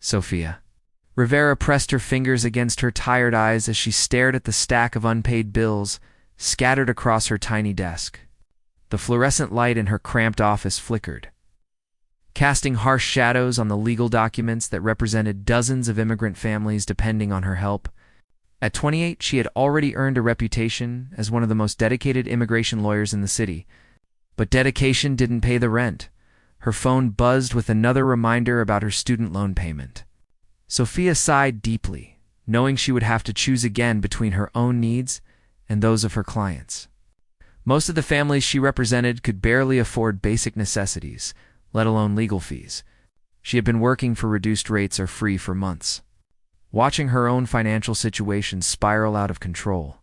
Sophia. Rivera pressed her fingers against her tired eyes as she stared at the stack of unpaid bills scattered across her tiny desk. The fluorescent light in her cramped office flickered, casting harsh shadows on the legal documents that represented dozens of immigrant families depending on her help. At 28, she had already earned a reputation as one of the most dedicated immigration lawyers in the city. But dedication didn't pay the rent. Her phone buzzed with another reminder about her student loan payment. Sophia sighed deeply, knowing she would have to choose again between her own needs and those of her clients. Most of the families she represented could barely afford basic necessities, let alone legal fees. She had been working for reduced rates or free for months. Watching her own financial situation spiral out of control,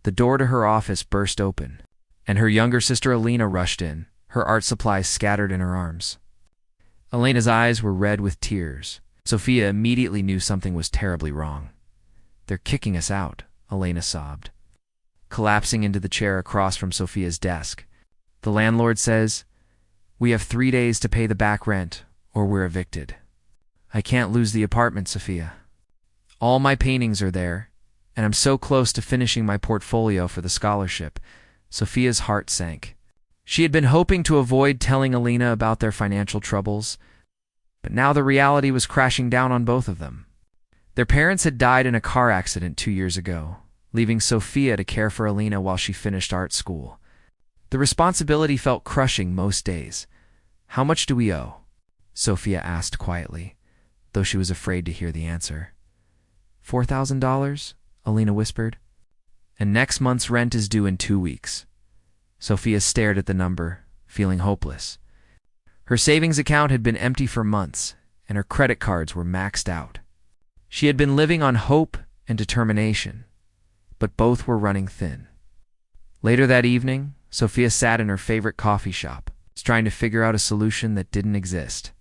the door to her office burst open, and her younger sister Elena rushed in, her art supplies scattered in her arms. Elena's eyes were red with tears. Sophia immediately knew something was terribly wrong. "They're kicking us out," Elena sobbed, collapsing into the chair across from Sophia's desk. "The landlord says, we have 3 days to pay the back rent, or we're evicted. I can't lose the apartment, Sophia. All my paintings are there, and I'm so close to finishing my portfolio for the scholarship." Sophia's heart sank. She had been hoping to avoid telling Elena about their financial troubles, but now the reality was crashing down on both of them. Their parents had died in a car accident 2 years ago, leaving Sophia to care for Elena while she finished art school. The responsibility felt crushing most days. "How much do we owe?" Sophia asked quietly, though she was afraid to hear the answer. $4,000, Elena whispered. "And next month's rent is due in 2 weeks. Sophia stared at the number, feeling hopeless. Her savings account had been empty for months, and her credit cards were maxed out. She had been living on hope and determination, but both were running thin. Later that evening, Sophia sat in her favorite coffee shop, trying to figure out a solution that didn't exist.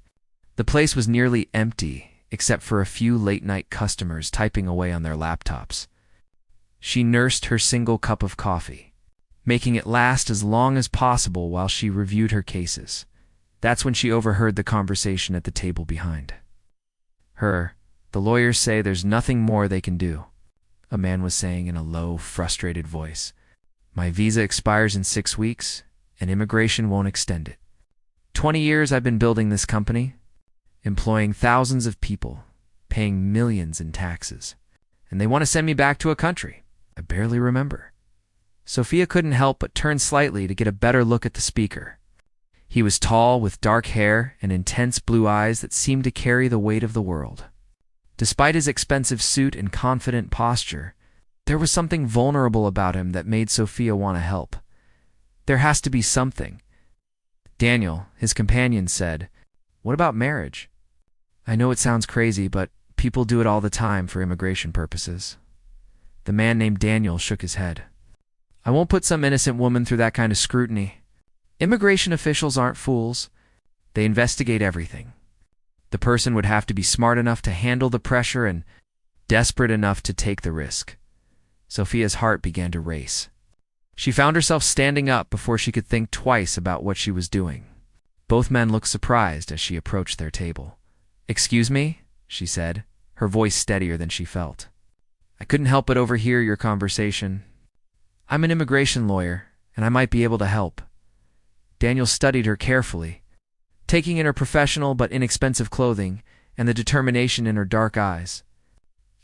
The place was nearly empty, except for a few late-night customers typing away on their laptops. She nursed her single cup of coffee, making it last as long as possible while she reviewed her cases. That's when she overheard the conversation at the table behind her. "The lawyers say there's nothing more they can do," a man was saying in a low, frustrated voice. "My visa expires in 6 weeks, and immigration won't extend it. 20 years I've been building this company, employing thousands of people, paying millions in taxes, and they want to send me back to a country I barely remember." Sophia couldn't help but turn slightly to get a better look at the speaker. He was tall, with dark hair and intense blue eyes that seemed to carry the weight of the world. Despite his expensive suit and confident posture, there was something vulnerable about him that made Sophia want to help. "There has to be something." Daniel, his companion, said, "What about marriage? I know it sounds crazy, but people do it all the time for immigration purposes." The man named Daniel shook his head. "I won't put some innocent woman through that kind of scrutiny. Immigration officials aren't fools. They investigate everything. The person would have to be smart enough to handle the pressure and desperate enough to take the risk." Sophia's heart began to race. She found herself standing up before she could think twice about what she was doing. Both men looked surprised as she approached their table. "Excuse me?" she said, her voice steadier than she felt. "I couldn't help but overhear your conversation. I'm an immigration lawyer, and I might be able to help." Daniel studied her carefully, taking in her professional but inexpensive clothing and the determination in her dark eyes.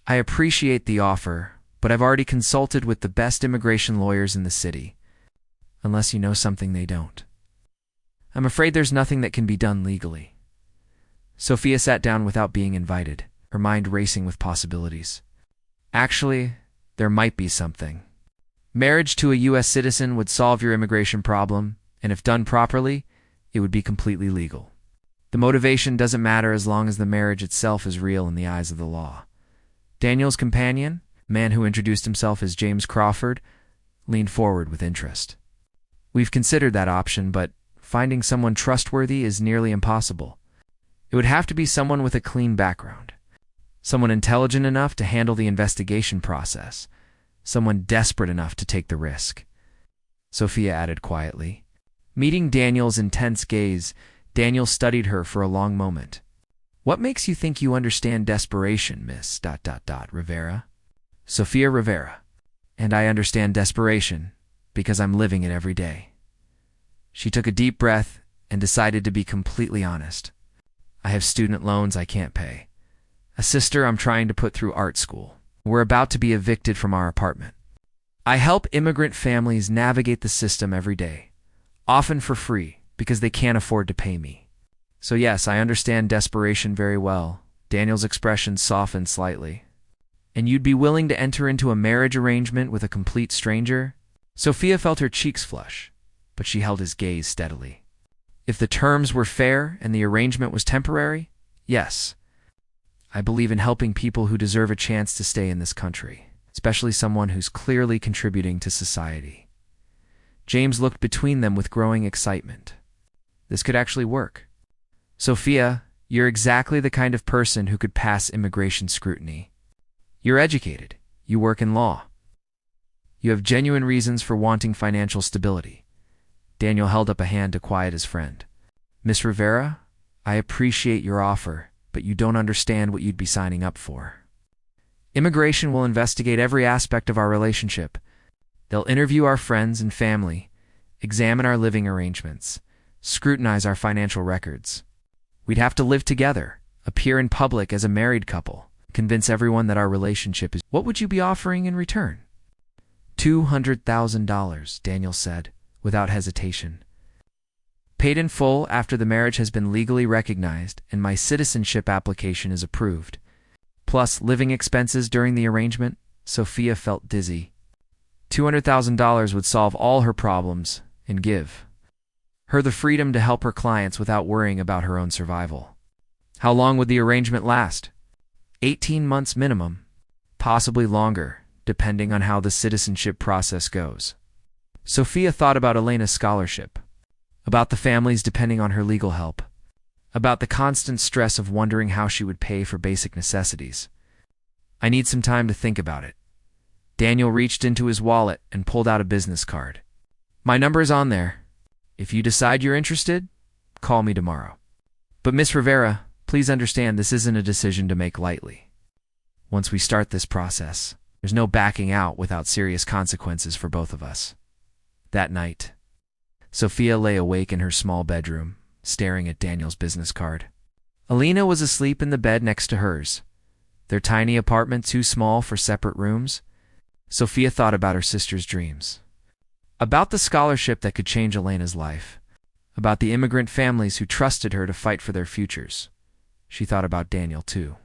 "I appreciate the offer, but I've already consulted with the best immigration lawyers in the city, unless you know something they don't. I'm afraid there's nothing that can be done legally." Sophia sat down without being invited, her mind racing with possibilities. "Actually, there might be something. Marriage to a U.S. citizen would solve your immigration problem, and if done properly, it would be completely legal. The motivation doesn't matter as long as the marriage itself is real in the eyes of the law." Daniel's companion, a man who introduced himself as James Crawford, leaned forward with interest. "We've considered that option, but finding someone trustworthy is nearly impossible. It would have to be someone with a clean background, someone intelligent enough to handle the investigation process, someone desperate enough to take the risk." Sophia added quietly. Meeting Daniel's intense gaze, Daniel studied her for a long moment. What makes you think you understand desperation, Miss Rivera? Sophia Rivera. And I understand desperation because I'm living it every day. She took a deep breath and decided to be completely honest. I have student loans I can't pay. A sister I'm trying to put through art school. We're about to be evicted from our apartment. I help immigrant families navigate the system every day, often for free because they can't afford to pay me. So yes, I understand desperation very well. Daniel's expression softened slightly. And you'd be willing to enter into a marriage arrangement with a complete stranger? Sophia felt her cheeks flush, but she held his gaze steadily. If the terms were fair and the arrangement was temporary, yes. I believe in helping people who deserve a chance to stay in this country, especially someone who's clearly contributing to society. James looked between them with growing excitement. This could actually work. Sophia, you're exactly the kind of person who could pass immigration scrutiny. You're educated. You work in law. You have genuine reasons for wanting financial stability. Daniel held up a hand to quiet his friend. Miss Rivera, I appreciate your offer, but you don't understand what you'd be signing up for. Immigration will investigate every aspect of our relationship. They'll interview our friends and family, examine our living arrangements, scrutinize our financial records. We'd have to live together, appear in public as a married couple, convince everyone that our relationship is... What would you be offering in return? $200,000, Daniel said, without hesitation. Paid in full after the marriage has been legally recognized and my citizenship application is approved. Plus living expenses during the arrangement. Sophia felt dizzy. $200,000 would solve all her problems and give her the freedom to help her clients without worrying about her own survival. How long would the arrangement last? 18 months minimum, possibly longer, depending on how the citizenship process goes. Sophia thought about Elena's scholarship, about the families depending on her legal help, about the constant stress of wondering how she would pay for basic necessities. I need some time to think about it. Daniel reached into his wallet and pulled out a business card. My number is on there. If you decide you're interested, call me tomorrow. But Miss Rivera, please understand this isn't a decision to make lightly. Once we start this process, there's no backing out without serious consequences for both of us. That night, Sophia lay awake in her small bedroom, staring at Daniel's business card. Elena was asleep in the bed next to hers, their tiny apartment too small for separate rooms. Sophia thought about her sister's dreams, about the scholarship that could change Elena's life, about the immigrant families who trusted her to fight for their futures. She thought about Daniel, too,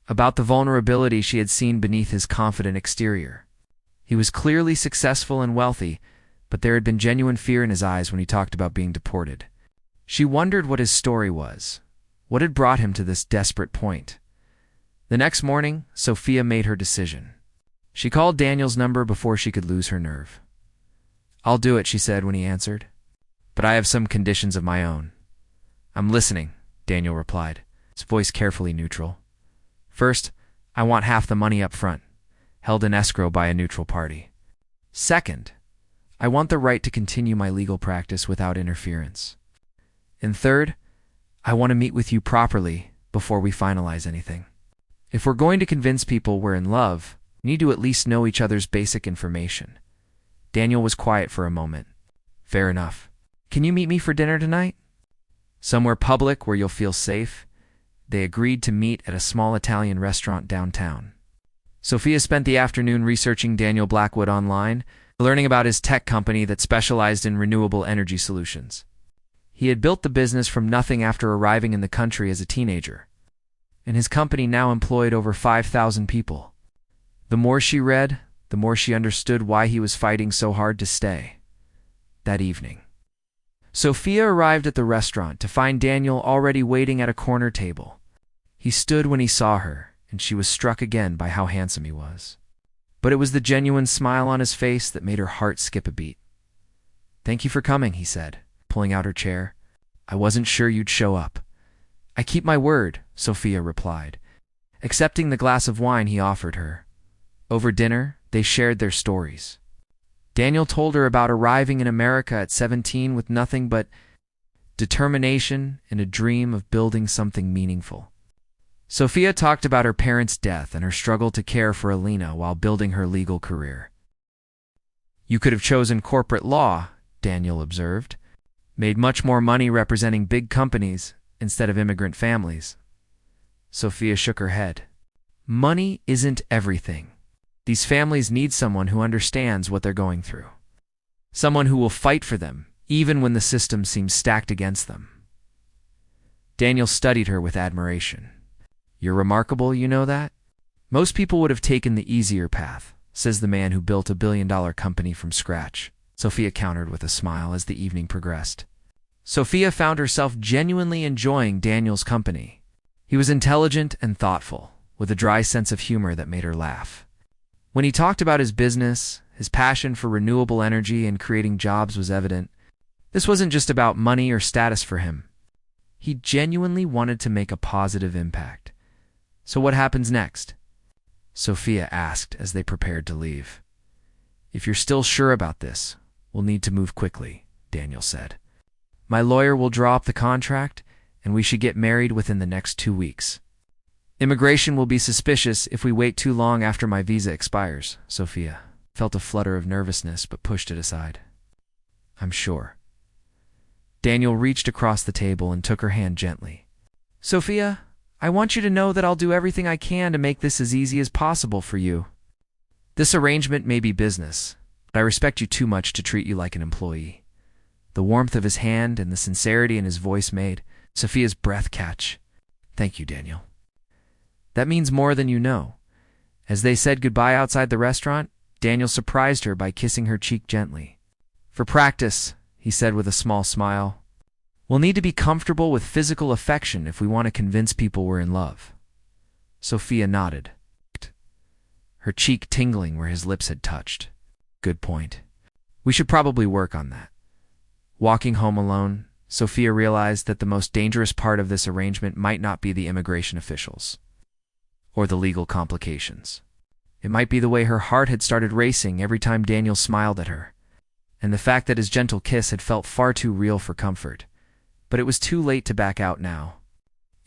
about the vulnerability she had seen beneath his confident exterior. He was clearly successful and wealthy, but there had been genuine fear in his eyes when he talked about being deported. She wondered what his story was, what had brought him to this desperate point. The next morning, Sophia made her decision. She called Daniel's number before she could lose her nerve. I'll do it, she said when he answered. But I have some conditions of my own. I'm listening, Daniel replied, his voice carefully neutral. First, I want half the money up front, held in escrow by a neutral party. Second, I want the right to continue my legal practice without interference. And third, I want to meet with you properly before we finalize anything. If we're going to convince people we're in love, we need to at least know each other's basic information. Daniel was quiet for a moment. Fair enough. Can you meet me for dinner tonight? Somewhere public where you'll feel safe. They agreed to meet at a small Italian restaurant downtown. Sophia spent the afternoon researching Daniel Blackwood online, learning about his tech company that specialized in renewable energy solutions. He had built the business from nothing after arriving in the country as a teenager, and his company now employed over 5,000 people. The more she read, the more she understood why he was fighting so hard to stay. That evening, Sophia arrived at the restaurant to find Daniel already waiting at a corner table. He stood when he saw her, and she was struck again by how handsome he was. But it was the genuine smile on his face that made her heart skip a beat. Thank you for coming, he said, pulling out her chair. I wasn't sure you'd show up. I keep my word, Sophia replied, accepting the glass of wine he offered her. Over dinner, they shared their stories. Daniel told her about arriving in America at 17 with nothing but determination and a dream of building something meaningful. Sophia talked about her parents' death and her struggle to care for Alina while building her legal career. "You could have chosen corporate law," Daniel observed. "Made much more money representing big companies instead of immigrant families." Sophia shook her head. "Money isn't everything. These families need someone who understands what they're going through. Someone who will fight for them, even when the system seems stacked against them." Daniel studied her with admiration. "You're remarkable, you know that? Most people would have taken the easier path," says the man who built a billion-dollar company from scratch, Sophia countered with a smile as the evening progressed. Sophia found herself genuinely enjoying Daniel's company. He was intelligent and thoughtful, with a dry sense of humor that made her laugh. When he talked about his business, his passion for renewable energy and creating jobs was evident. This wasn't just about money or status for him. He genuinely wanted to make a positive impact. "So what happens next?" Sophia asked as they prepared to leave. "If you're still sure about this, we'll need to move quickly," Daniel said. "My lawyer will draw up the contract, and we should get married within the next 2 weeks. Immigration will be suspicious if we wait too long after my visa expires." Sophia felt a flutter of nervousness but pushed it aside. "I'm sure." Daniel reached across the table and took her hand gently. "Sophia, I want you to know that I'll do everything I can to make this as easy as possible for you. This arrangement may be business, but I respect you too much to treat you like an employee." The warmth of his hand and the sincerity in his voice made Sophia's breath catch. "Thank you, Daniel. That means more than you know." As they said goodbye outside the restaurant, Daniel surprised her by kissing her cheek gently. "For practice," he said with a small smile. "We'll need to be comfortable with physical affection if we want to convince people we're in love." Sophia nodded, her cheek tingling where his lips had touched. "Good point. We should probably work on that." Walking home alone, Sophia realized that the most dangerous part of this arrangement might not be the immigration officials or the legal complications. It might be the way her heart had started racing every time Daniel smiled at her, and the fact that his gentle kiss had felt far too real for comfort. But it was too late to back out now.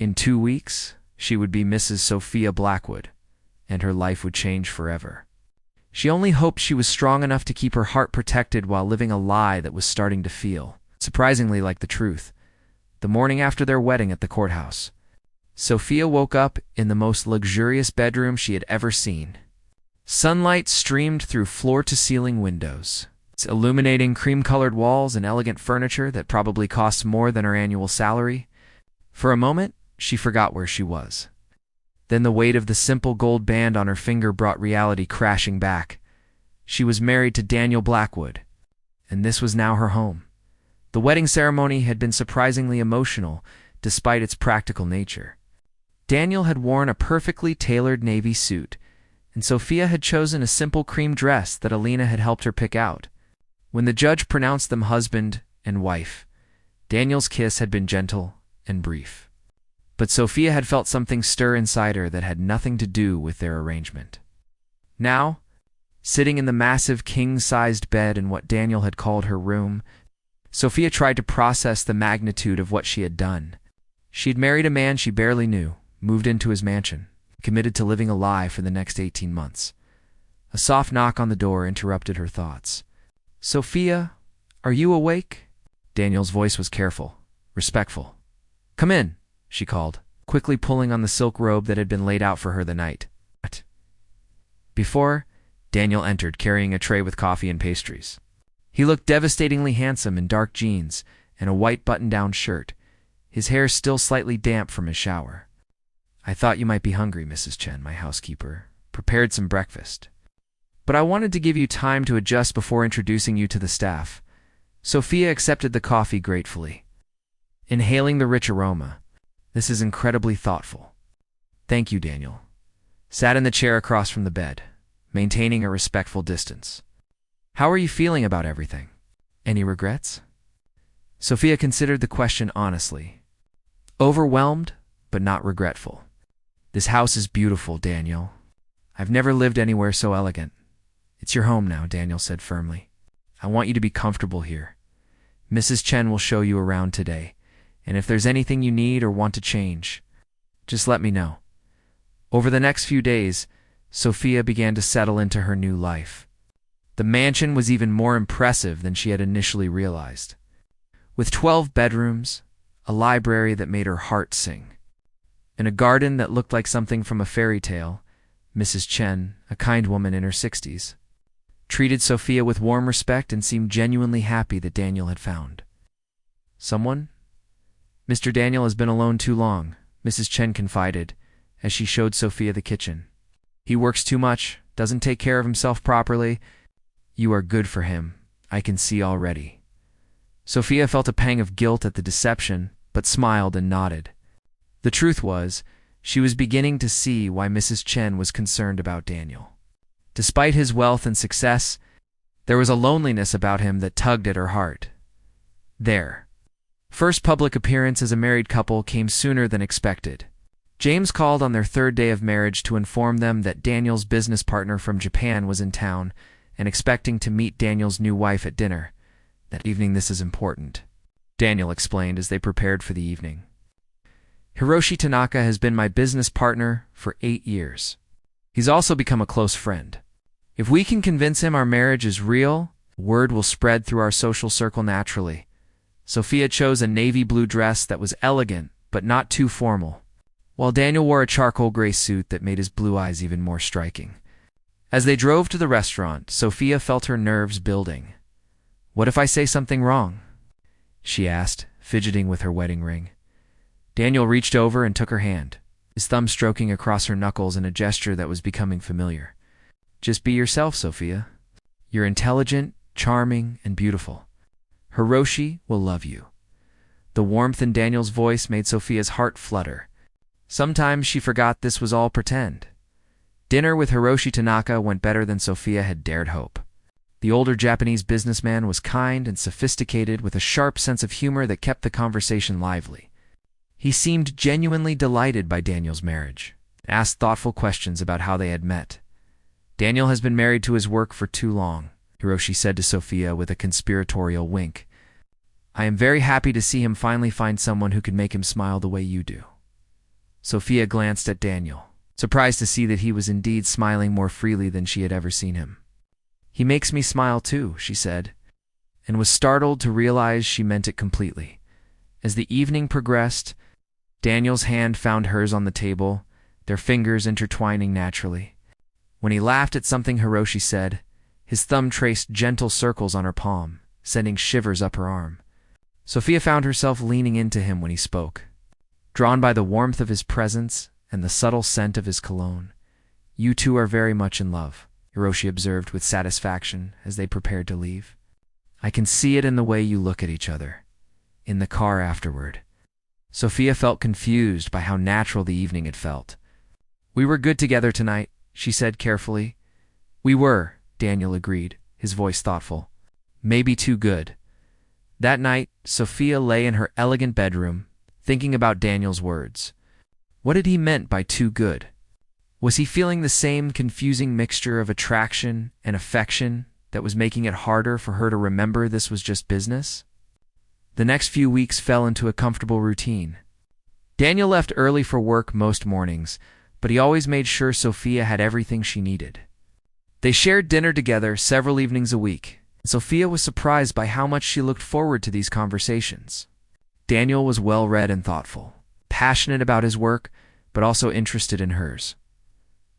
In 2 weeks, she would be Mrs. Sophia Blackwood, and her life would change forever. She only hoped she was strong enough to keep her heart protected while living a lie that was starting to feel surprisingly like the truth. The morning after their wedding at the courthouse, Sophia woke up in the most luxurious bedroom she had ever seen. Sunlight streamed through floor-to-ceiling windows, illuminating cream-colored walls and elegant furniture that probably cost more than her annual salary. For a moment, she forgot where she was. Then the weight of the simple gold band on her finger brought reality crashing back. She was married to Daniel Blackwood, and this was now her home. The wedding ceremony had been surprisingly emotional, despite its practical nature. Daniel had worn a perfectly tailored navy suit, and Sophia had chosen a simple cream dress that Alina had helped her pick out. When the judge pronounced them husband and wife, Daniel's kiss had been gentle and brief. But Sophia had felt something stir inside her that had nothing to do with their arrangement. Now, sitting in the massive king-sized bed in what Daniel had called her room, Sophia tried to process the magnitude of what she had done. She had married a man she barely knew, moved into his mansion, committed to living a lie for the next 18 months. A soft knock on the door interrupted her thoughts. "Sophia, are you awake?" Daniel's voice was careful, respectful. "Come in," she called, quickly pulling on the silk robe that had been laid out for her the night. Before, Daniel entered carrying a tray with coffee and pastries. He looked devastatingly handsome in dark jeans and a white button-down shirt, his hair still slightly damp from his shower. "I thought you might be hungry," Mrs. Chen, my housekeeper, prepared some breakfast. "But I wanted to give you time to adjust before introducing you to the staff." Sophia accepted the coffee gratefully, inhaling the rich aroma. "This is incredibly thoughtful." "Thank you," Daniel sat in the chair across from the bed, maintaining a respectful distance. "How are you feeling about everything? Any regrets?" Sophia considered the question honestly. "Overwhelmed, but not regretful." "This house is beautiful, Daniel. I've never lived anywhere so elegant." "It's your home now," Daniel said firmly. "I want you to be comfortable here. Mrs. Chen will show you around today, and if there's anything you need or want to change, just let me know." Over the next few days, Sophia began to settle into her new life. The mansion was even more impressive than she had initially realized. With 12 bedrooms, a library that made her heart sing, and a garden that looked like something from a fairy tale, Mrs. Chen, a kind woman in her 60s, treated Sophia with warm respect and seemed genuinely happy that Daniel had found someone. Mr. Daniel has been alone too long, Mrs. Chen confided as she showed Sophia the kitchen. He works too much, doesn't take care of himself properly. You are good for him, I can see already. Sophia felt a pang of guilt at the deception, but smiled and nodded. The truth was, she was beginning to see why Mrs. Chen was concerned about Daniel. Despite his wealth and success, there was a loneliness about him that tugged at her heart. Their first public appearance as a married couple came sooner than expected. James called on their third day of marriage to inform them that Daniel's business partner from Japan was in town and expecting to meet Daniel's new wife at dinner. That evening, this is important, Daniel explained as they prepared for the evening. Hiroshi Tanaka has been my business partner for 8 years. He's also become a close friend. If we can convince him our marriage is real, word will spread through our social circle naturally. Sophia chose a navy blue dress that was elegant but not too formal, while Daniel wore a charcoal gray suit that made his blue eyes even more striking. As they drove to the restaurant, Sophia felt her nerves building. What if I say something wrong? She asked, fidgeting with her wedding ring. Daniel reached over and took her hand, his thumb stroking across her knuckles in a gesture that was becoming familiar. Just be yourself, Sophia. You're intelligent, charming, and beautiful. Hiroshi will love you. The warmth in Daniel's voice made Sophia's heart flutter. Sometimes she forgot this was all pretend. Dinner with Hiroshi Tanaka went better than Sophia had dared hope. The older Japanese businessman was kind and sophisticated with a sharp sense of humor that kept the conversation lively. He seemed genuinely delighted by Daniel's marriage, asked thoughtful questions about how they had met. Daniel has been married to his work for too long, Hiroshi said to Sophia with a conspiratorial wink. I am very happy to see him finally find someone who can make him smile the way you do. Sophia glanced at Daniel, surprised to see that he was indeed smiling more freely than she had ever seen him. He makes me smile too, she said, and was startled to realize she meant it completely. As the evening progressed, Daniel's hand found hers on the table, their fingers intertwining naturally. When he laughed at something Hiroshi said, his thumb traced gentle circles on her palm, sending shivers up her arm. Sophia found herself leaning into him when he spoke, drawn by the warmth of his presence and the subtle scent of his cologne. You two are very much in love, Hiroshi observed with satisfaction as they prepared to leave. I can see it in the way you look at each other. In the car afterward, Sophia felt confused by how natural the evening had felt. We were good together tonight, she said carefully. We were, Daniel agreed, his voice thoughtful. Maybe too good. That night, Sophia lay in her elegant bedroom, thinking about Daniel's words. What had he meant by too good? Was he feeling the same confusing mixture of attraction and affection that was making it harder for her to remember this was just business? The next few weeks fell into a comfortable routine. Daniel left early for work most mornings, but he always made sure Sophia had everything she needed. They shared dinner together several evenings a week, and Sophia was surprised by how much she looked forward to these conversations. Daniel was well-read and thoughtful, passionate about his work, but also interested in hers.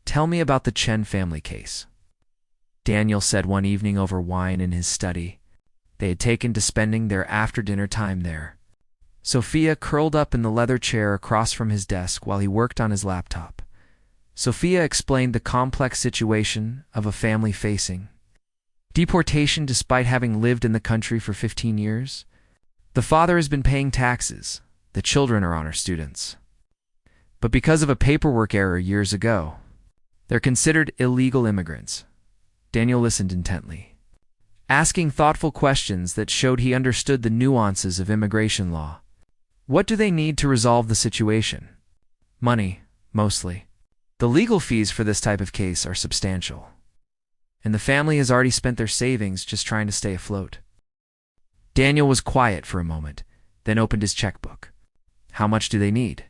Tell me about the Chen family case, Daniel said one evening over wine in his study. They had taken to spending their after-dinner time there. Sophia curled up in the leather chair across from his desk while he worked on his laptop. Sophia explained the complex situation of a family facing deportation despite having lived in the country for 15 years. The father has been paying taxes. The children are honor students. But because of a paperwork error years ago, they're considered illegal immigrants. Daniel listened intently, asking thoughtful questions that showed he understood the nuances of immigration law. What do they need to resolve the situation? Money, mostly. The legal fees for this type of case are substantial, and the family has already spent their savings just trying to stay afloat. Daniel was quiet for a moment, then opened his checkbook. How much do they need?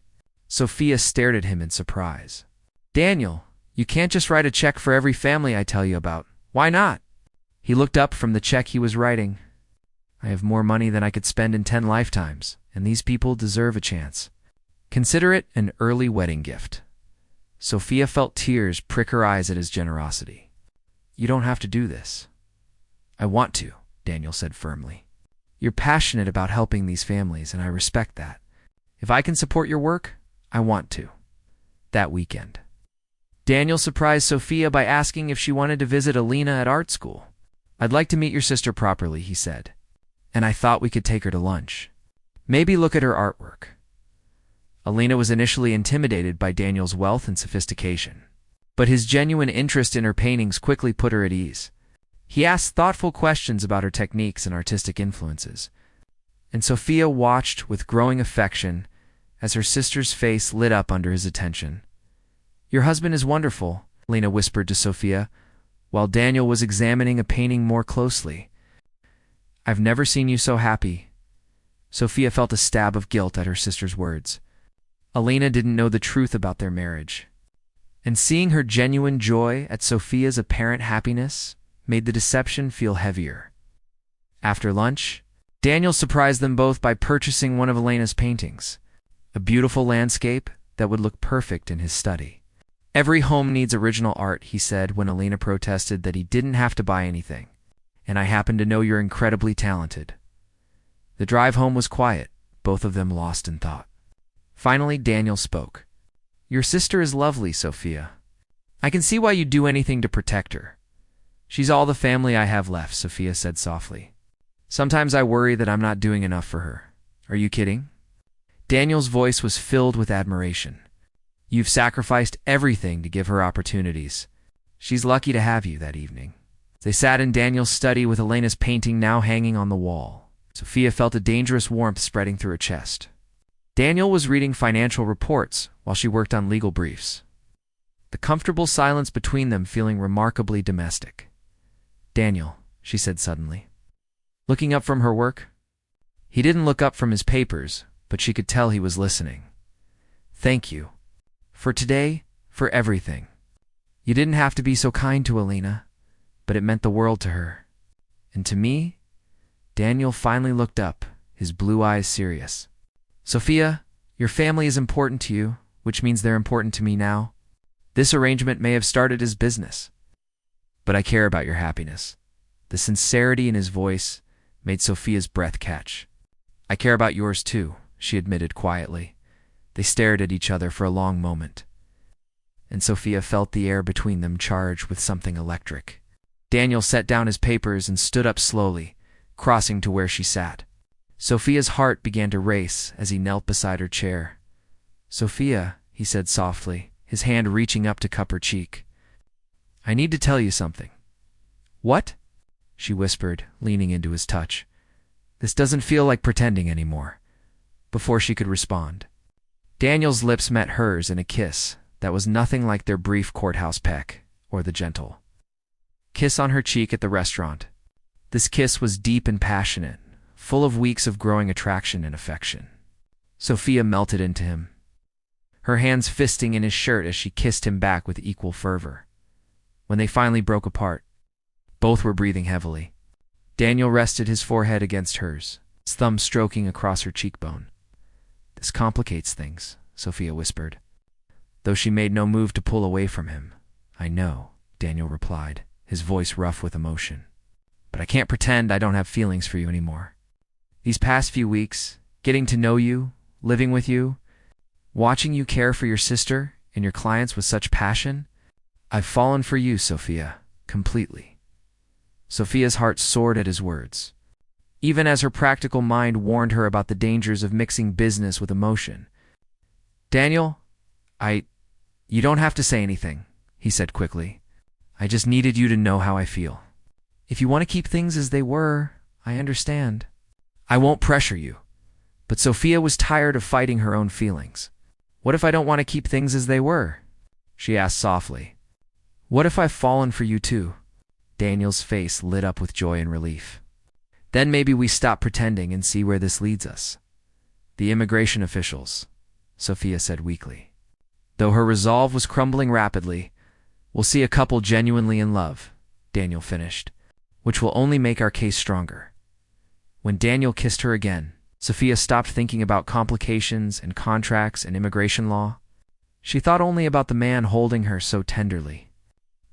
Sophia stared at him in surprise. Daniel, you can't just write a check for every family I tell you about. Why not? He looked up from the check he was writing. I have more money than I could spend in 10 lifetimes, and these people deserve a chance. Consider it an early wedding gift. Sophia felt tears prick her eyes at his generosity. You don't have to do this. I want to, Daniel said firmly. You're passionate about helping these families, and I respect that. If I can support your work, I want to. That weekend, Daniel surprised Sophia by asking if she wanted to visit Alina at art school. I'd like to meet your sister properly, he said, and I thought we could take her to lunch. Maybe look at her artwork. Alina was initially intimidated by Daniel's wealth and sophistication, but his genuine interest in her paintings quickly put her at ease. He asked thoughtful questions about her techniques and artistic influences, and Sophia watched with growing affection as her sister's face lit up under his attention. Your husband is wonderful, Alina whispered to Sophia, while Daniel was examining a painting more closely. I've never seen you so happy. Sophia felt a stab of guilt at her sister's words. Alina didn't know the truth about their marriage, and seeing her genuine joy at Sophia's apparent happiness made the deception feel heavier. After lunch, Daniel surprised them both by purchasing one of Alina's paintings, a beautiful landscape that would look perfect in his study. Every home needs original art, he said when Alina protested that he didn't have to buy anything, and I happen to know you're incredibly talented. The drive home was quiet, both of them lost in thought. Finally, Daniel spoke. Your sister is lovely, Sophia. I can see why you'd do anything to protect her. She's all the family I have left, Sophia said softly. Sometimes I worry that I'm not doing enough for her. Are you kidding? Daniel's voice was filled with admiration. You've sacrificed everything to give her opportunities. She's lucky to have you that evening. They sat in Daniel's study with Alina's painting now hanging on the wall. Sophia felt a dangerous warmth spreading through her chest. Daniel was reading financial reports while she worked on legal briefs, the comfortable silence between them feeling remarkably domestic. Daniel, she said suddenly, looking up from her work. He didn't look up from his papers, but she could tell he was listening. Thank you. For today, for everything. You didn't have to be so kind to Alina, but it meant the world to her. And to me? Daniel finally looked up, his blue eyes serious. Sophia, your family is important to you, which means they're important to me now. This arrangement may have started as business, but I care about your happiness. The sincerity in his voice made Sophia's breath catch. I care about yours too, she admitted quietly. They stared at each other for a long moment, and Sophia felt the air between them charged with something electric. Daniel set down his papers and stood up slowly, crossing to where she sat. Sophia's heart began to race as he knelt beside her chair. Sophia, he said softly, his hand reaching up to cup her cheek. I need to tell you something. What? She whispered, leaning into his touch. This doesn't feel like pretending anymore. Before she could respond, Daniel's lips met hers in a kiss that was nothing like their brief courthouse peck or the gentle kiss on her cheek at the restaurant. This kiss was deep and passionate, full of weeks of growing attraction and affection. Sophia melted into him, her hands fisting in his shirt as she kissed him back with equal fervor. When they finally broke apart, both were breathing heavily. Daniel rested his forehead against hers, his thumb stroking across her cheekbone. This complicates things, Sophia whispered, though she made no move to pull away from him. I know, Daniel replied, his voice rough with emotion. But I can't pretend I don't have feelings for you anymore. These past few weeks, getting to know you, living with you, watching you care for your sister and your clients with such passion, I've fallen for you, Sophia, completely. Sophia's heart soared at his words, even as her practical mind warned her about the dangers of mixing business with emotion. Daniel, you don't have to say anything, he said quickly. I just needed you to know how I feel. If you want to keep things as they were, I understand. I won't pressure you. But Sophia was tired of fighting her own feelings. What if I don't want to keep things as they were? She asked softly. What if I've fallen for you too? Daniel's face lit up with joy and relief. Then maybe we stop pretending and see where this leads us. The immigration officials, Sophia said weakly. Though her resolve was crumbling rapidly, "We'll see a couple genuinely in love," Daniel finished, "which will only make our case stronger." When Daniel kissed her again, Sophia stopped thinking about complications and contracts and immigration law. She thought only about the man holding her so tenderly.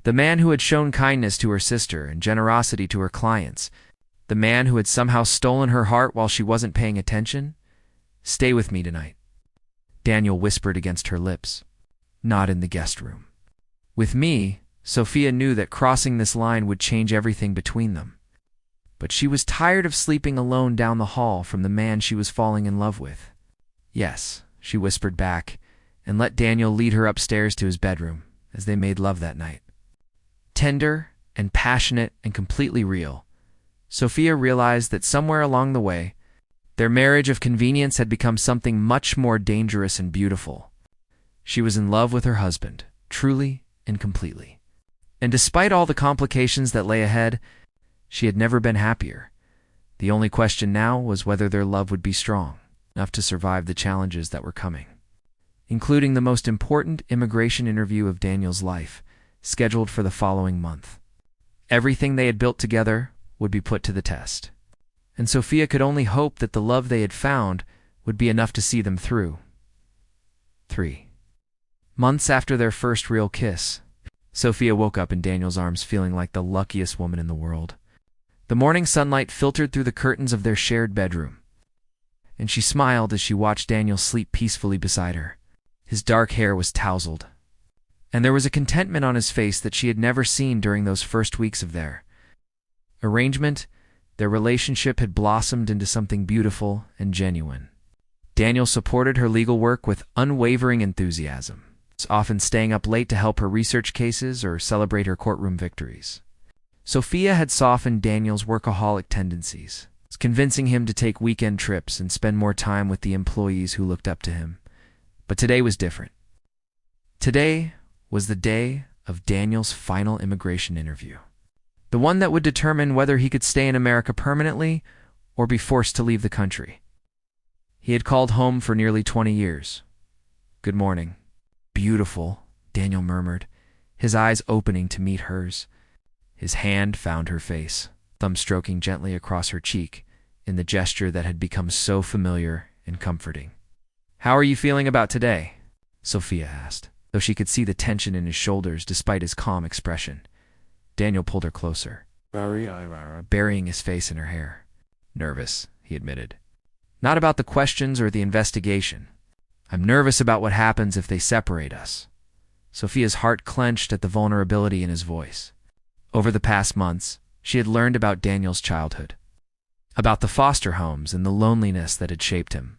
The man who had shown kindness to her sister and generosity to her clients. The man who had somehow stolen her heart while she wasn't paying attention. "Stay with me tonight," Daniel whispered against her lips. "Not in the guest room." With me, Sophia knew that crossing this line would change everything between them. But she was tired of sleeping alone down the hall from the man she was falling in love with. "Yes," she whispered back, and let Daniel lead her upstairs to his bedroom as they made love that night. Tender and passionate and completely real, Sophia realized that somewhere along the way, their marriage of convenience had become something much more dangerous and beautiful. She was in love with her husband, truly and completely. And despite all the complications that lay ahead, she had never been happier. The only question now was whether their love would be strong enough to survive the challenges that were coming, including the most important immigration interview of Daniel's life, scheduled for the following month. Everything they had built together would be put to the test, and Sophia could only hope that the love they had found would be enough to see them through. 3 months after their first real kiss, Sophia woke up in Daniel's arms feeling like the luckiest woman in the world. The morning sunlight filtered through the curtains of their shared bedroom, and she smiled as she watched Daniel sleep peacefully beside her. His dark hair was tousled, and there was a contentment on his face that she had never seen during those first weeks of their arrangement. Their relationship had blossomed into something beautiful and genuine. Daniel supported her legal work with unwavering enthusiasm, often staying up late to help her research cases or celebrate her courtroom victories. Sophia had softened Daniel's workaholic tendencies, convincing him to take weekend trips and spend more time with the employees who looked up to him. But today was different. Today was the day of Daniel's final immigration interview, the one that would determine whether he could stay in America permanently or be forced to leave the country. He had called home for nearly 20 years. "Good morning." "Beautiful," Daniel murmured, his eyes opening to meet hers. His hand found her face, thumb stroking gently across her cheek in the gesture that had become so familiar and comforting. "How are you feeling about today?" Sophia asked, though she could see the tension in his shoulders despite his calm expression. Daniel pulled her closer, burying his face in her hair. "Nervous," he admitted. "Not about the questions or the investigation. I'm nervous about what happens if they separate us." Sophia's heart clenched at the vulnerability in his voice. Over the past months, she had learned about Daniel's childhood, about the foster homes and the loneliness that had shaped him.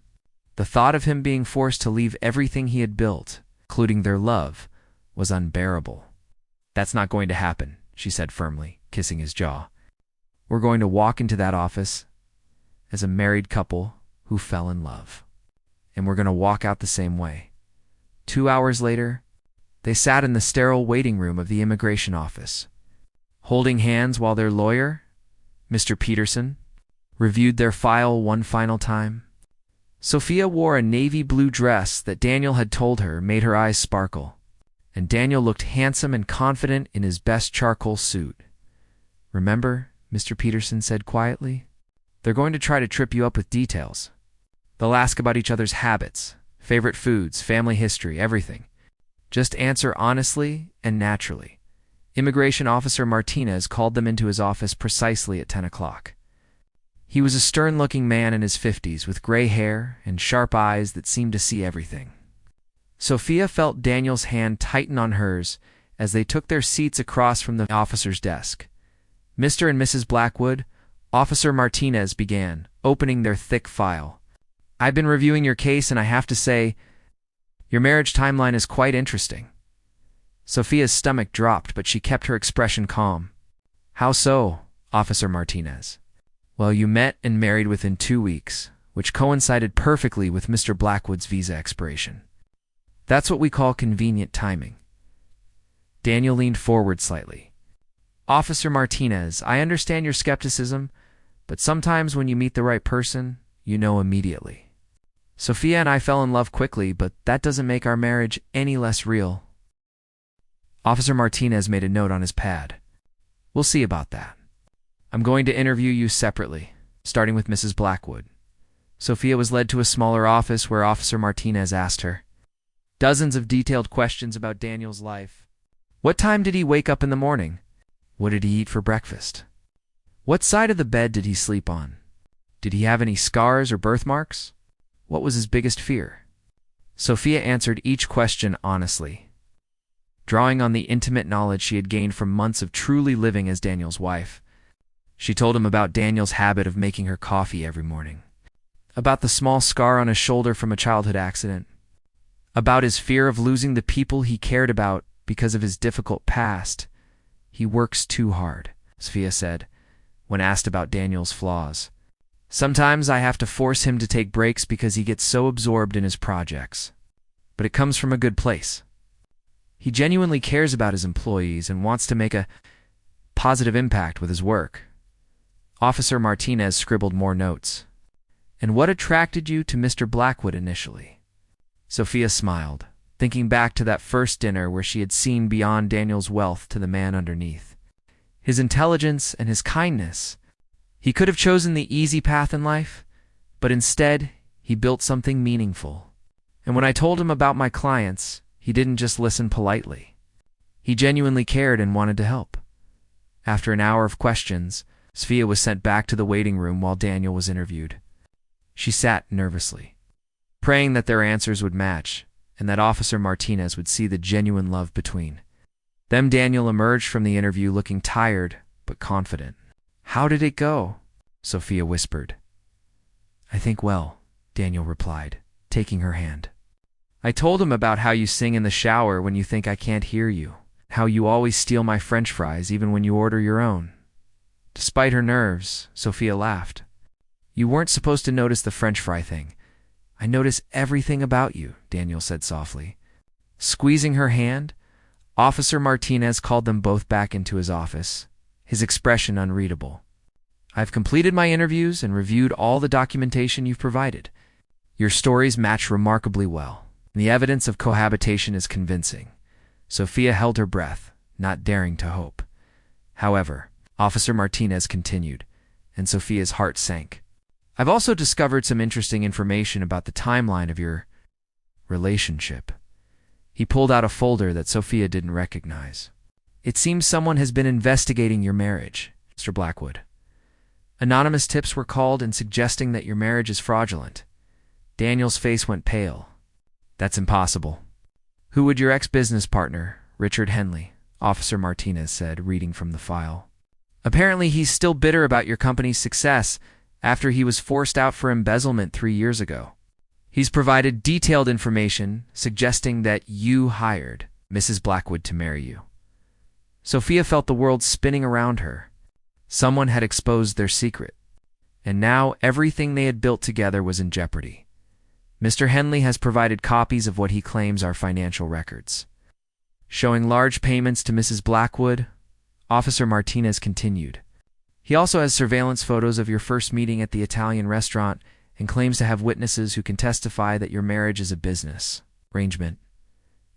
The thought of him being forced to leave everything he had built, including their love, was unbearable. "That's not going to happen," she said firmly, kissing his jaw. "We're going to walk into that office as a married couple who fell in love. And we're going to walk out the same way." 2 hours later, they sat in the sterile waiting room of the immigration office, holding hands while their lawyer, Mr. Peterson, reviewed their file one final time. Sophia wore a navy blue dress that Daniel had told her made her eyes sparkle, and Daniel looked handsome and confident in his best charcoal suit. "Remember," Mr. Peterson said quietly, "they're going to try to trip you up with details. They'll ask about each other's habits, favorite foods, family history, everything. Just answer honestly and naturally." Immigration Officer Martinez called them into his office precisely at 10 o'clock. He was a stern-looking man in his 50s with gray hair and sharp eyes that seemed to see everything. Sophia felt Daniel's hand tighten on hers as they took their seats across from the officer's desk. "Mr. and Mrs. Blackwood," Officer Martinez began, opening their thick file. "I've been reviewing your case and I have to say, your marriage timeline is quite interesting." Sophia's stomach dropped, but she kept her expression calm. "How so, Officer Martinez?" "Well, you met and married within 2 weeks, which coincided perfectly with Mr. Blackwood's visa expiration. That's what we call convenient timing." Daniel leaned forward slightly. "Officer Martinez, I understand your skepticism, but sometimes when you meet the right person, you know immediately." Sophia and I fell in love quickly, but that doesn't make our marriage any less real. Officer Martinez made a note on his pad. We'll see about that. I'm going to interview you separately, starting with Mrs. Blackwood. Sophia was led to a smaller office where Officer Martinez asked her dozens of detailed questions about Daniel's life. What time did he wake up in the morning? What did he eat for breakfast? What side of the bed did he sleep on? Did he have any scars or birthmarks? What was his biggest fear? Sophia answered each question honestly, drawing on the intimate knowledge she had gained from months of truly living as Daniel's wife. She told him about Daniel's habit of making her coffee every morning, about the small scar on his shoulder from a childhood accident, about his fear of losing the people he cared about because of his difficult past. He works too hard, Sophia said, when asked about Daniel's flaws. Sometimes I have to force him to take breaks because he gets so absorbed in his projects. But it comes from a good place. He genuinely cares about his employees and wants to make a positive impact with his work. Officer Martinez scribbled more notes. And what attracted you to Mr. Blackwood initially? Sophia smiled, thinking back to that first dinner where she had seen beyond Daniel's wealth to the man underneath. His intelligence and his kindness. He could have chosen the easy path in life, but instead, he built something meaningful. And when I told him about my clients, he didn't just listen politely. He genuinely cared and wanted to help. After an hour of questions, Sophia was sent back to the waiting room while Daniel was interviewed. She sat nervously, praying that their answers would match and that Officer Martinez would see the genuine love between. Then Daniel emerged from the interview looking tired but confident. How did it go? Sophia whispered. I think well, Daniel replied, taking her hand. I told him about how you sing in the shower when you think I can't hear you, how you always steal my French fries even when you order your own. Despite her nerves, Sophia laughed. You weren't supposed to notice the French fry thing. I notice everything about you, Daniel said softly. Squeezing her hand, Officer Martinez called them both back into his office, his expression unreadable. I've completed my interviews and reviewed all the documentation you've provided. Your stories match remarkably well. The evidence of cohabitation is convincing. Sophia held her breath, not daring to hope. However, Officer Martinez continued, and Sophia's heart sank. I've also discovered some interesting information about the timeline of your relationship. He pulled out a folder that Sophia didn't recognize. It seems someone has been investigating your marriage, Mr. Blackwood. Anonymous tips were called and suggesting that your marriage is fraudulent. Daniel's face went pale. That's impossible. Who would your ex-business partner, Richard Henley? Officer Martinez said, reading from the file. Apparently he's still bitter about your company's success after he was forced out for embezzlement 3 years ago. He's provided detailed information suggesting that you hired Mrs. Blackwood to marry you. Sophia felt the world spinning around her. Someone had exposed their secret, and now everything they had built together was in jeopardy. Mr. Henley has provided copies of what he claims are financial records, showing large payments to Mrs. Blackwood. Officer Martinez continued. He also has surveillance photos of your first meeting at the Italian restaurant and claims to have witnesses who can testify that your marriage is a business arrangement.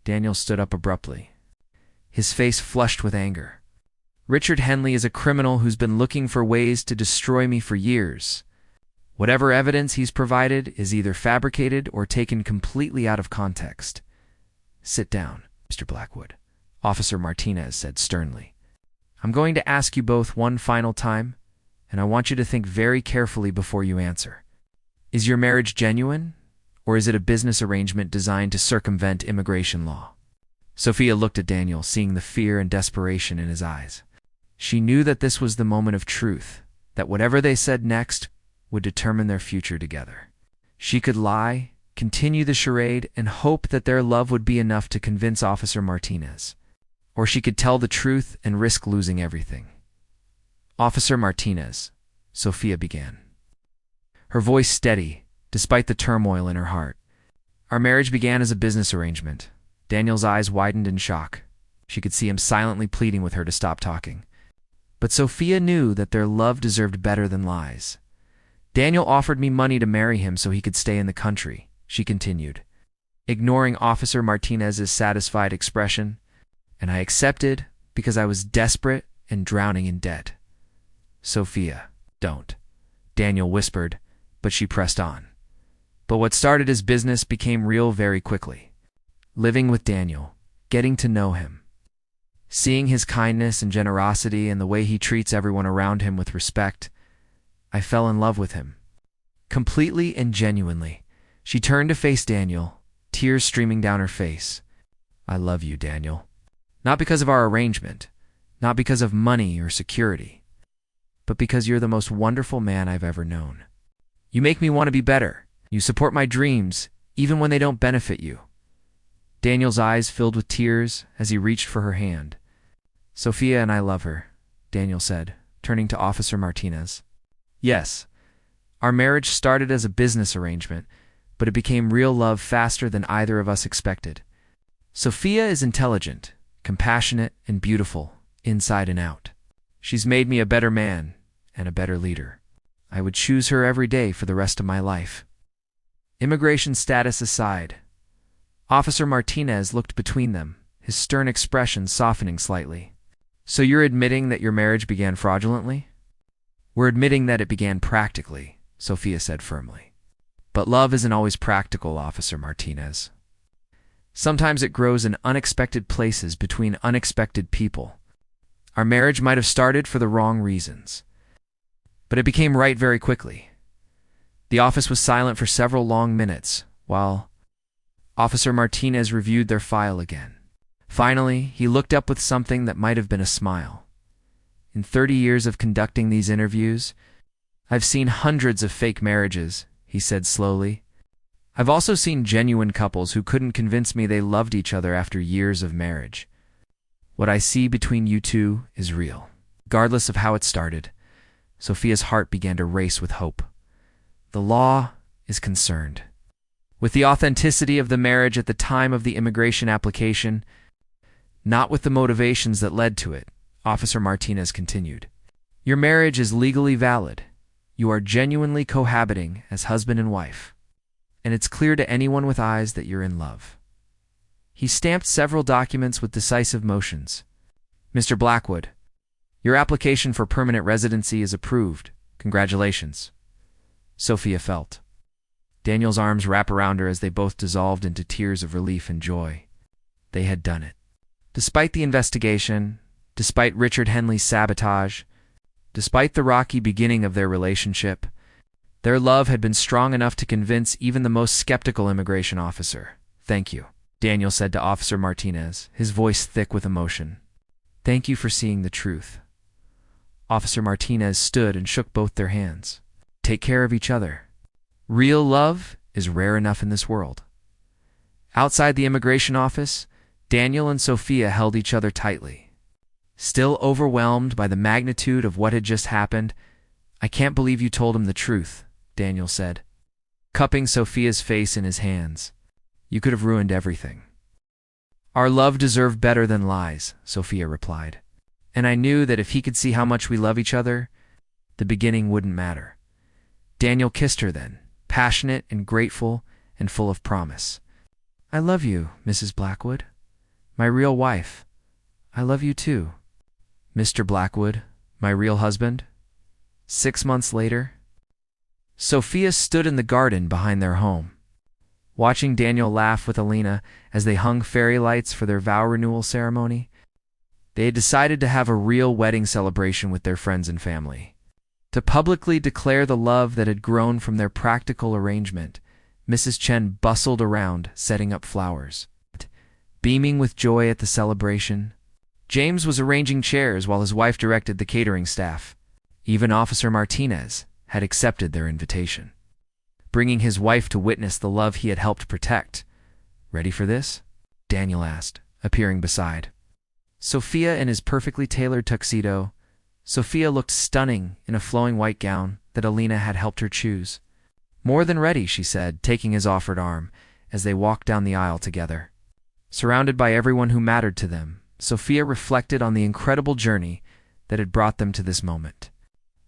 Daniel stood up abruptly, his face flushed with anger. Richard Henley is a criminal who's been looking for ways to destroy me for years. Whatever evidence he's provided is either fabricated or taken completely out of context. Sit down, Mr. Blackwood, Officer Martinez said sternly. I'm going to ask you both one final time, and I want you to think very carefully before you answer. Is your marriage genuine, or is it a business arrangement designed to circumvent immigration law? Sophia looked at Daniel, seeing the fear and desperation in his eyes. She knew that this was the moment of truth, that whatever they said next would determine their future together. She could lie, continue the charade, and hope that their love would be enough to convince Officer Martinez. Or she could tell the truth and risk losing everything. Officer Martinez, Sophia began, her voice steady, despite the turmoil in her heart. Our marriage began as a business arrangement. Daniel's eyes widened in shock. She could see him silently pleading with her to stop talking. But Sophia knew that their love deserved better than lies. Daniel offered me money to marry him so he could stay in the country. she continued, ignoring Officer Martinez's satisfied expression. And I accepted because I was desperate and drowning in debt. Sophia, don't, Daniel whispered, but she pressed on. But what started as business became real very quickly. Living with Daniel, getting to know him, seeing his kindness and generosity and the way he treats everyone around him with respect, I fell in love with him. Completely and genuinely, she turned to face Daniel, tears streaming down her face. I love you, Daniel. Not because of our arrangement, not because of money or security, but because you're the most wonderful man I've ever known. You make me want to be better. You support my dreams, even when they don't benefit you. Daniel's eyes filled with tears as he reached for her hand. Sophia and I love her, Daniel said, turning to Officer Martinez. Yes, our marriage started as a business arrangement, but it became real love faster than either of us expected. Sophia is intelligent, compassionate, and beautiful, inside and out. She's made me a better man and a better leader. I would choose her every day for the rest of my life. Immigration status aside, Officer Martinez looked between them, his stern expression softening slightly. So you're admitting that your marriage began fraudulently? We're admitting that it began practically, Sophia said firmly. But love isn't always practical, Officer Martinez. Sometimes it grows in unexpected places between unexpected people. Our marriage might have started for the wrong reasons, but it became right very quickly. The office was silent for several long minutes, while Officer Martinez reviewed their file again. Finally, he looked up with something that might have been a smile. In 30 years of conducting these interviews, I've seen hundreds of fake marriages, he said slowly. I've also seen genuine couples who couldn't convince me they loved each other after years of marriage. What I see between you two is real. Regardless of how it started, Sophia's heart began to race with hope. The law is concerned with the authenticity of the marriage at the time of the immigration application, not with the motivations that led to it, Officer Martinez continued. Your marriage is legally valid. You are genuinely cohabiting as husband and wife, and it's clear to anyone with eyes that you're in love. He stamped several documents with decisive motions. Mr. Blackwood, your application for permanent residency is approved. Congratulations. Sophia felt Daniel's arms wrap around her as they both dissolved into tears of relief and joy. They had done it. Despite the investigation, despite Richard Henley's sabotage, despite the rocky beginning of their relationship, their love had been strong enough to convince even the most skeptical immigration officer. Thank you, Daniel said to Officer Martinez, his voice thick with emotion. Thank you for seeing the truth. Officer Martinez stood and shook both their hands. Take care of each other. Real love is rare enough in this world. Outside the immigration office, Daniel and Sophia held each other tightly. Still overwhelmed by the magnitude of what had just happened, I can't believe you told him the truth, Daniel said, cupping Sophia's face in his hands. You could have ruined everything. Our love deserved better than lies, Sophia replied. And I knew that if he could see how much we love each other, the beginning wouldn't matter. Daniel kissed her then, passionate and grateful and full of promise. I love you, Mrs. Blackwood. My real wife. I love you too. Mr. Blackwood, my real husband. 6 months later, Sophia stood in the garden behind their home, watching Daniel laugh with Alina as they hung fairy lights for their vow renewal ceremony. They had decided to have a real wedding celebration with their friends and family. To publicly declare the love that had grown from their practical arrangement, Mrs. Chen bustled around, setting up flowers. Beaming with joy at the celebration, James was arranging chairs while his wife directed the catering staff. Even Officer Martinez had accepted their invitation, bringing his wife to witness the love he had helped protect. Ready for this? Daniel asked, appearing beside Sophia in his perfectly tailored tuxedo. Sophia looked stunning in a flowing white gown that Alina had helped her choose. More than ready, she said, taking his offered arm as they walked down the aisle together. Surrounded by everyone who mattered to them, Sophia reflected on the incredible journey that had brought them to this moment.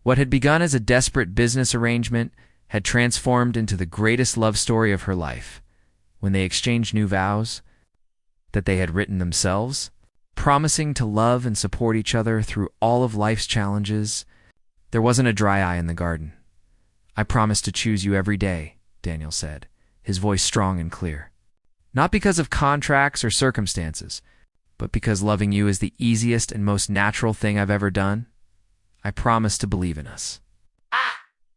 What had begun as a desperate business arrangement had transformed into the greatest love story of her life when they exchanged new vows that they had written themselves, promising to love and support each other through all of life's challenges. There wasn't a dry eye in the garden. "I promise to choose you every day," Daniel said, his voice strong and clear. "Not because of contracts or circumstances, but because loving you is the easiest and most natural thing I've ever done. I promise to believe in us."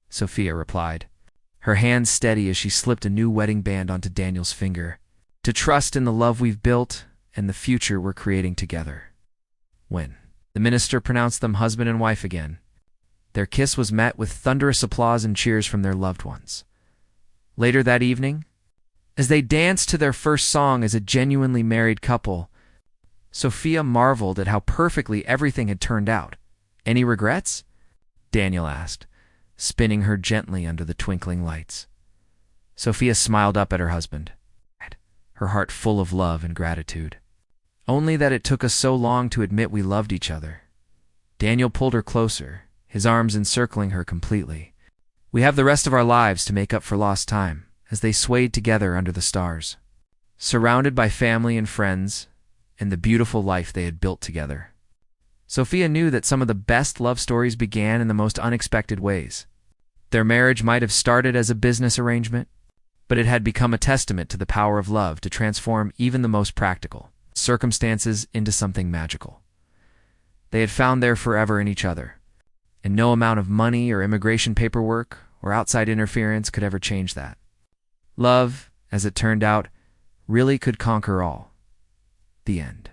Sophia replied, her hands steady as she slipped a new wedding band onto Daniel's finger. "To trust in the love we've built and the future we're creating together." When the minister pronounced them husband and wife again, their kiss was met with thunderous applause and cheers from their loved ones. Later that evening, as they danced to their first song as a genuinely married couple, Sophia marveled at how perfectly everything had turned out. "Any regrets?" Daniel asked, spinning her gently under the twinkling lights. Sophia smiled up at her husband, her heart full of love and gratitude. "Only that it took us so long to admit we loved each other." Daniel pulled her closer, his arms encircling her completely. "We have the rest of our lives to make up for lost time," as they swayed together under the stars, surrounded by family and friends, and the beautiful life they had built together. Sophia knew that some of the best love stories began in the most unexpected ways. Their marriage might have started as a business arrangement, but it had become a testament to the power of love to transform even the most practical circumstances into something magical. They had found their forever in each other, and no amount of money or immigration paperwork or outside interference could ever change that. Love, as it turned out, really could conquer all. The end.